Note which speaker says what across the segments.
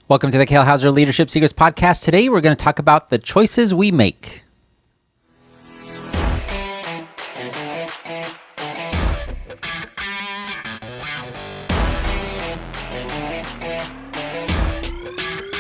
Speaker 1: Welcome to the Kale Houser Leadership Secrets podcast. Today we're going to talk about the choices we make.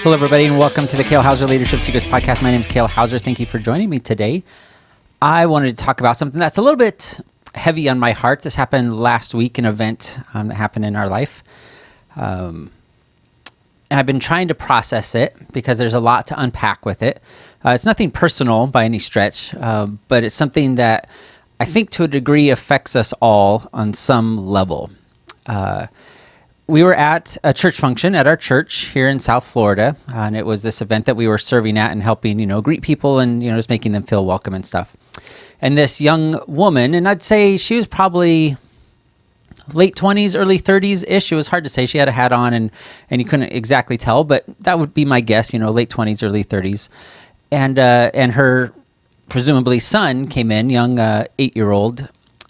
Speaker 1: Hello everybody and welcome to the Kale Houser Leadership Secrets podcast. My name is Kale Houser. Thank you for joining me today. I wanted to talk about something that's a little bit heavy on my heart. This happened last week, an event that happened in our life. And I've been trying to process it because there's a lot to unpack with it. It's nothing personal by any stretch, but it's something that I think to a degree affects us all on some level. We were at a church function at our church here in South Florida, and it was this event that we were serving at and helping, greet people and, just making them feel welcome and stuff. And this young woman, and I'd say she was probably late 20s, early 30s-ish. It was hard to say. She had a hat on, and you couldn't exactly tell, but that would be my guess, late 20s, early 30s. And her, presumably, son came in, young 8-year-old,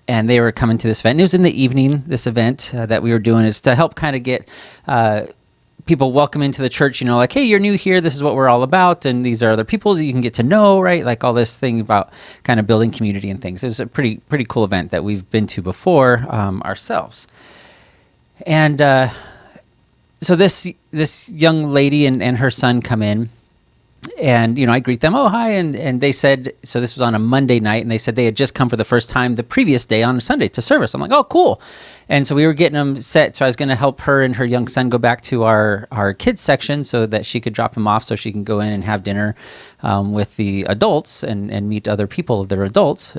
Speaker 1: and they were coming to this event. And it was in the evening, this event that we were doing is to help kind of get people welcome into the church, like, hey, you're new here, this is what we're all about, and these are other people that you can get to know, right? Like all this thing about kind of building community and things. It was a pretty cool event that we've been to before ourselves. And so this young lady and her son come in, and, I greet them, oh, hi, and they said, so this was on a Monday night, and they said they had just come for the first time the previous day on a Sunday to service. I'm like, oh, cool. And so we were getting them set, so I was going to help her and her young son go back to our kids section so that she could drop him off so she can go in and have dinner with the adults and meet other people, they're adults.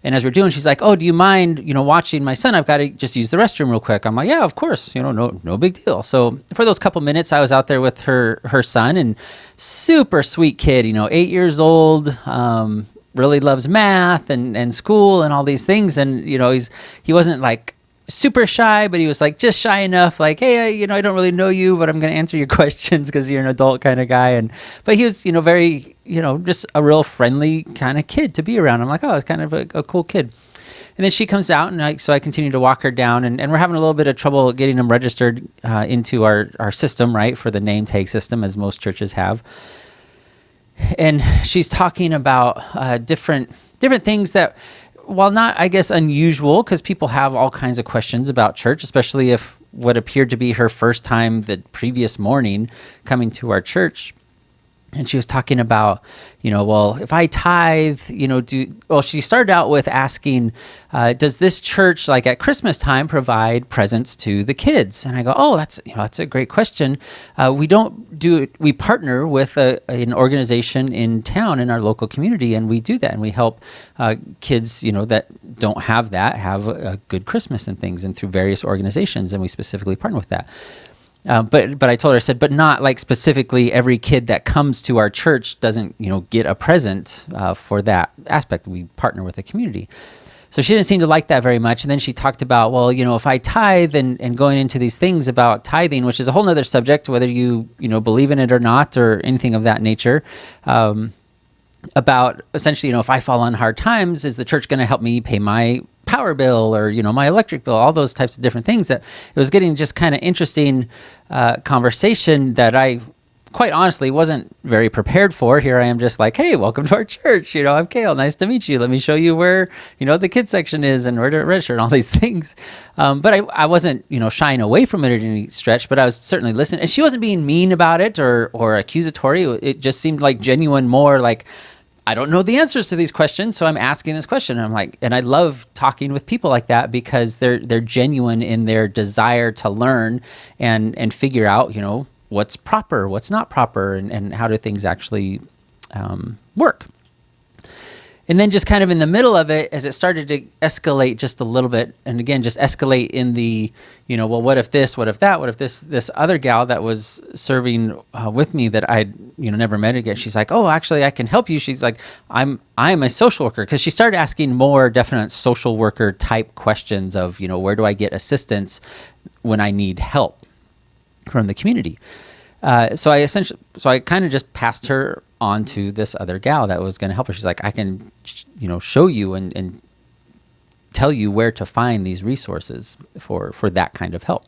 Speaker 1: And as we're doing, she's like, oh, do you mind, watching my son? I've got to just use the restroom real quick. I'm like, yeah, of course, no big deal. So for those couple minutes, I was out there with her son, and super sweet kid, 8 years old, really loves math and school and all these things. And, he wasn't like super shy, but he was like just shy enough, like, hey, I don't really know you, but I'm going to answer your questions because you're an adult kind of guy. But he was, very, just a real friendly kind of kid to be around. I'm like, oh, it's kind of a cool kid. And then she comes out, and so I continue to walk her down, and we're having a little bit of trouble getting them registered into our system, right, for the name tag system, as most churches have. And she's talking about different things that, while not, I guess, unusual, because people have all kinds of questions about church, especially if what appeared to be her first time the previous morning coming to our church. And she was talking about, well, if I tithe, she started out with asking, does this church, like at Christmas time, provide presents to the kids? And I go, oh, that's a great question. We don't do it. We partner with an organization in town in our local community, and we do that. And we help kids, that don't have that, have a good Christmas and things, and through various organizations. And we specifically partner with that. But I told her, I said, but not like specifically every kid that comes to our church doesn't, get a present for that aspect. We partner with the community. So she didn't seem to like that very much. And then she talked about, well, if I tithe and going into these things about tithing, which is a whole nother subject, whether you believe in it or not, or anything of that nature, about essentially, if I fall on hard times, is the church going to help me pay my power bill or, my electric bill, all those types of different things. That it was getting just kind of interesting conversation that I quite honestly wasn't very prepared for. Here I am just like, hey, welcome to our church. I'm Kale. Nice to meet you. Let me show you where, the kids section is and where to register and all these things. But I wasn't, shying away from it at any stretch, but I was certainly listening. And she wasn't being mean about it or accusatory. It just seemed like genuine, more like, I don't know the answers to these questions, so I'm asking this question. And I'm like, and I love talking with people like that because they're genuine in their desire to learn and figure out, what's proper, what's not proper, and how do things actually work. And then just kind of in the middle of it, as it started to escalate just a little bit, and again, just escalate in the, well, what if this, what if that, what if this other gal that was serving with me that I'd, never met again, she's like, oh, actually, I can help you. She's like, I'm a social worker, because she started asking more definite social worker type questions of, where do I get assistance when I need help from the community. So I kind of just passed her on to this other gal that was going to help her. She's like, I can, show you and tell you where to find these resources for that kind of help.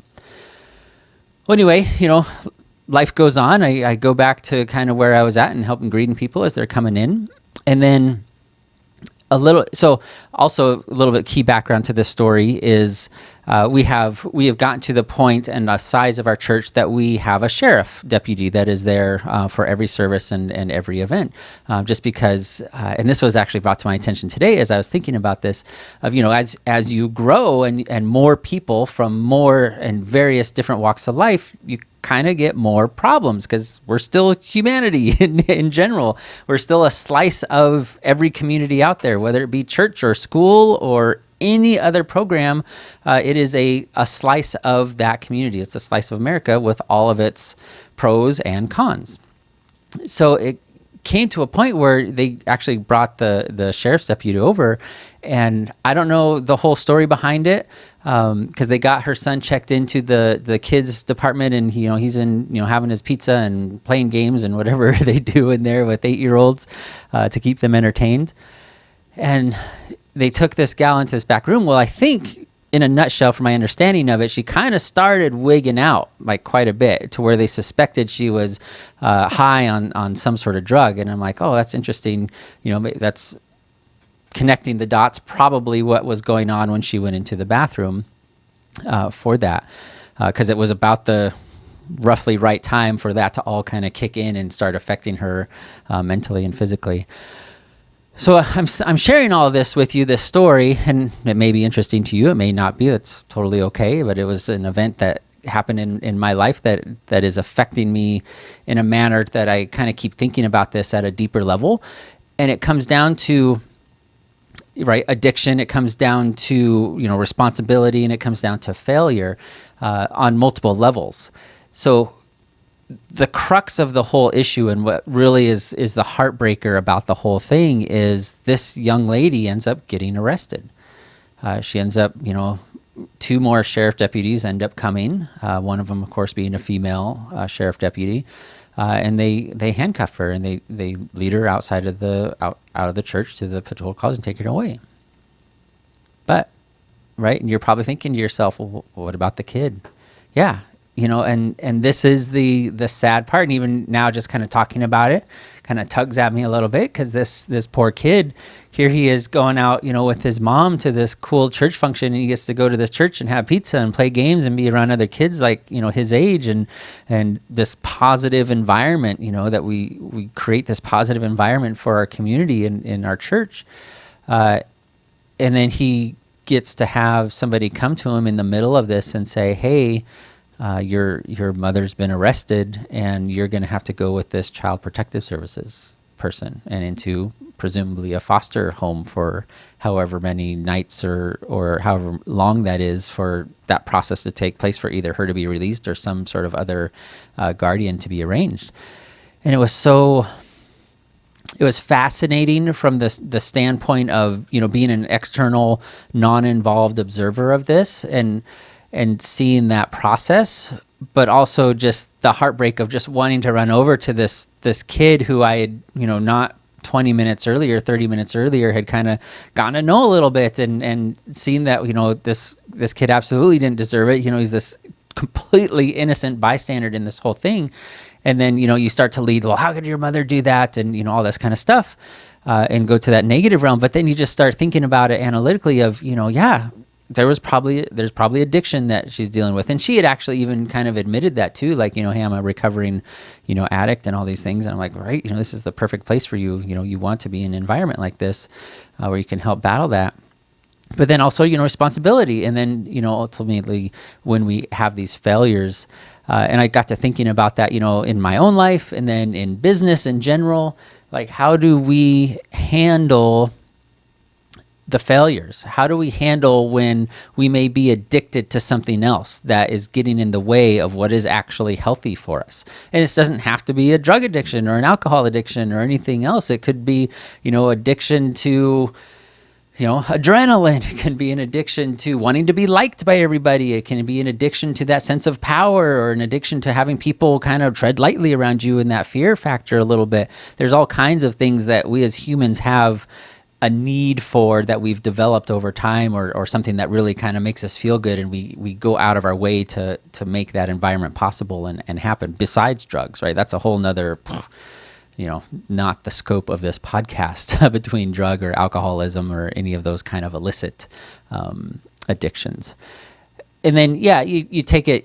Speaker 1: Well, anyway, life goes on. I go back to kind of where I was at and helping greeting people as they're coming in. And then also a little bit key background to this story is we have gotten to the point and the size of our church that we have a sheriff deputy that is there for every service and every event. Just because, and this was actually brought to my attention today as I was thinking about this, of, as you grow and more people from more and various different walks of life, you kind of get more problems because we're still humanity in general. We're still a slice of every community out there, whether it be church or school or any other program. It is a slice of that community. It's a slice of America with all of its pros and cons. So it came to a point where they actually brought the sheriff's deputy over, and I don't know the whole story behind it, because they got her son checked into the kids department, and he's in having his pizza and playing games and whatever they do in there with 8-year-olds to keep them entertained. And they took this gal into this back room. Well, I think in a nutshell, from my understanding of it, she kind of started wigging out like quite a bit to where they suspected she was high on some sort of drug. And I'm like, oh, that's interesting. That's connecting the dots, probably what was going on when she went into the bathroom for that, because it was about the roughly right time for that to all kind of kick in and start affecting her mentally and physically. So I'm sharing all of this with you, this story, and it may be interesting to you. It may not be. That's totally okay. But it was an event that happened in my life that is affecting me in a manner that I kind of keep thinking about this at a deeper level. And it comes down to addiction. It comes down to responsibility, and it comes down to failure on multiple levels. So the crux of the whole issue, and what really is the heartbreaker about the whole thing, is this young lady ends up getting arrested. She ends up, 2 more sheriff deputies end up coming. One of them, of course, being a female sheriff deputy, and they handcuff her and they lead her outside of out of the church to the patrol cars and take her away. But and you're probably thinking to yourself, well, what about the kid? Yeah. And this is the sad part. And even now, just kind of talking about it kind of tugs at me a little bit, because this poor kid, here he is going out, with his mom to this cool church function, and he gets to go to this church and have pizza and play games and be around other kids like, his age, and this positive environment, that we create this positive environment for our community in our church. And then he gets to have somebody come to him in the middle of this and say, hey, your mother's been arrested, and you're going to have to go with this child protective services person and into presumably a foster home for however many nights or however long that is for that process to take place, for either her to be released or some sort of other guardian to be arranged. And it was fascinating from the standpoint of being an external, non-involved observer of this, and seeing that process, but also just the heartbreak of just wanting to run over to this kid who I had, not 20 minutes earlier, 30 minutes earlier, had kind of gotten to know a little bit, and seen that, this kid absolutely didn't deserve it. He's this completely innocent bystander in this whole thing. And then, you start to lead, well, how could your mother do that? And, all this kind of stuff, and go to that negative realm. But then you just start thinking about it analytically of, there's probably addiction that she's dealing with. And she had actually even kind of admitted that too, like, hey, I'm a recovering, addict and all these things. And I'm like, right, this is the perfect place for you. You want to be in an environment like this where you can help battle that. But then also, responsibility. And then, ultimately when we have these failures, and I got to thinking about that, in my own life and then in business in general, like, how do we handle the failures? How do we handle when we may be addicted to something else that is getting in the way of what is actually healthy for us? And this doesn't have to be a drug addiction or an alcohol addiction or anything else. It could be, addiction to, adrenaline. It can be an addiction to wanting to be liked by everybody. It can be an addiction to that sense of power, or an addiction to having people kind of tread lightly around you, and that fear factor a little bit. There's all kinds of things that we as humans have a need for that we've developed over time, or something that really kind of makes us feel good, and we go out of our way to make that environment possible and happen, besides drugs, right? That's a whole nother, not the scope of this podcast between drug or alcoholism or any of those kind of illicit addictions. And then, you take it,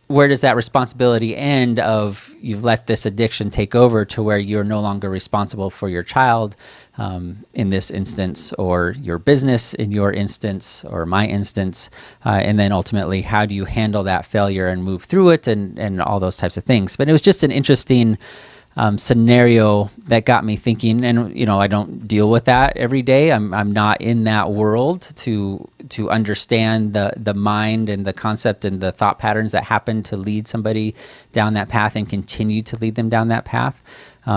Speaker 1: where does that responsibility end of you've let this addiction take over to where you're no longer responsible for your child, in this instance, or your business in your instance, or my instance, and then ultimately, how do you handle that failure and move through it, and all those types of things. But it was just an interesting scenario that got me thinking, and I don't deal with that every day. I'm not in that world to understand the mind and the concept and the thought patterns that happen to lead somebody down that path and continue to lead them down that path.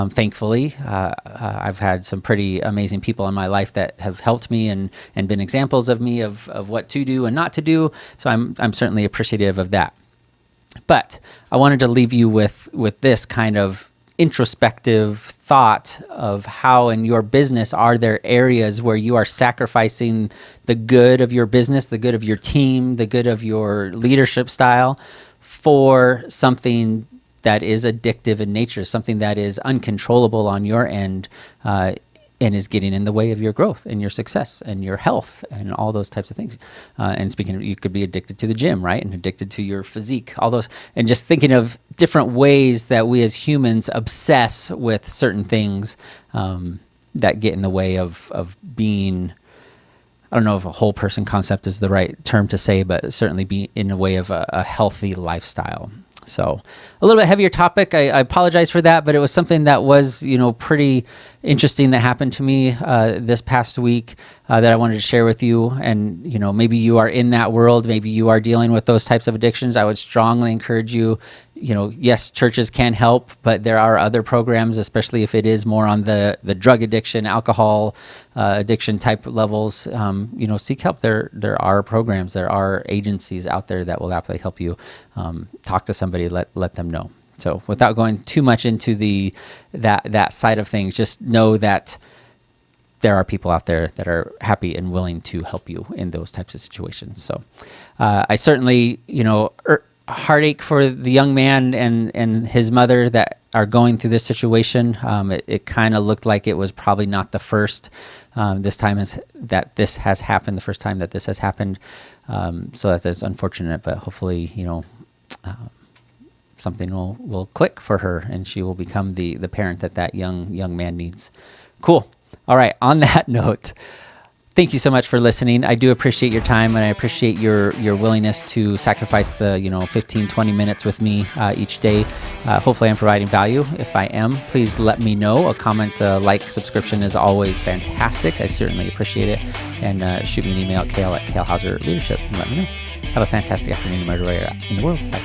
Speaker 1: Thankfully, I've had some pretty amazing people in my life that have helped me and been examples of me of what to do and not to do. So I'm certainly appreciative of that. But I wanted to leave you with this kind of introspective thought of how in your business are there areas where you are sacrificing the good of your business, the good of your team, the good of your leadership style for something that is addictive in nature, something that is uncontrollable on your end, and is getting in the way of your growth and your success and your health and all those types of things. And speaking of, you could be addicted to the gym, right? And addicted to your physique, all those, and just thinking of different ways that we as humans obsess with certain things that get in the way of being, I don't know if a whole person concept is the right term to say, but certainly be in the way of a healthy lifestyle. So a little bit heavier topic. I apologize for that, but it was something that was, pretty interesting that happened to me this past week that I wanted to share with you. And, maybe you are in that world. Maybe you are dealing with those types of addictions. I would strongly encourage you, yes, churches can help, but there are other programs, especially if it is more on the drug addiction, alcohol addiction type levels. Seek help. There are programs, there are agencies out there that will absolutely help you. Talk to somebody, let them know. So without going too much into that side of things, just know that there are people out there that are happy and willing to help you in those types of situations. So I certainly, heartache for the young man and his mother that are going through this situation. It kind of looked like it was probably not the first this time that this has happened, the first time that this has happened. So that is unfortunate, but hopefully, something will click for her and she will become the parent that young man needs. Cool. All right. On that note, thank you so much for listening. I do appreciate your time, and I appreciate your willingness to sacrifice the 15, 20 minutes with me each day. Hopefully I'm providing value. If I am, please let me know. A comment, subscription is always fantastic. I certainly appreciate it. And shoot me an email at Kale Houser Leadership and let me know. Have a fantastic afternoon no matter where you're at in the world. Bye.